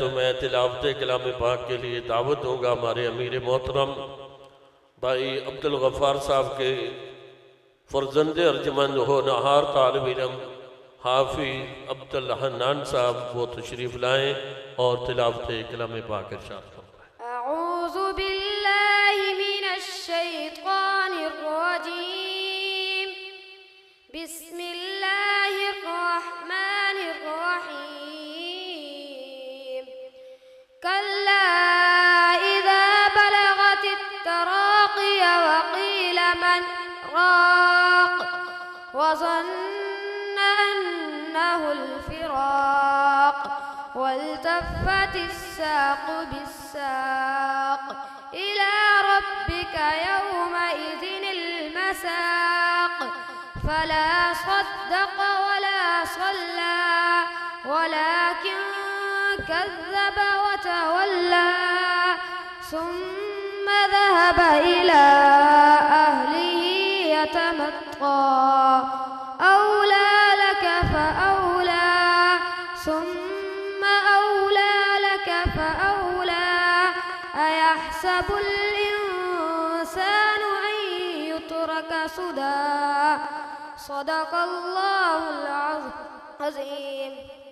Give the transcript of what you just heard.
तो मैं तिलावत कलाम पाक के लिए दावत दूँगा हमारे अमीर मोहतरम भाई अब्दुल गफ़ार साहब के फर्जंद अर्जमंद होनहार तालिब इल्म हाफिज़ अब्दुल हन्नान साहब वो तशरीफ़ लाएँ और तिलावत कलाम पाक इरशाद फरमाएं। अऊज़ु बिल्लाहि मिनश शैतानिर रजीम बिस्मिल्लाहिर रहमानिर रहीम कल्ला इज़ा बलगतित तराक़ि वक़ील मन राक़ वज़न्न अन्नहुल फ़िराक़ वल्तफ़्फ़तिस साक़ बिस्साक़ इला रब्बिका यौमइज़िनिल मसाक़ फला सद्दक़ वला सल्ला वलाकिन कज़्ज़ब वतवल्ला ثم ذهب إلى أهله يتمطى أولى لك فأولى ثم أولى لك فأولى أيحسب الإنسان أن يترك سدى صدق الله العظيم.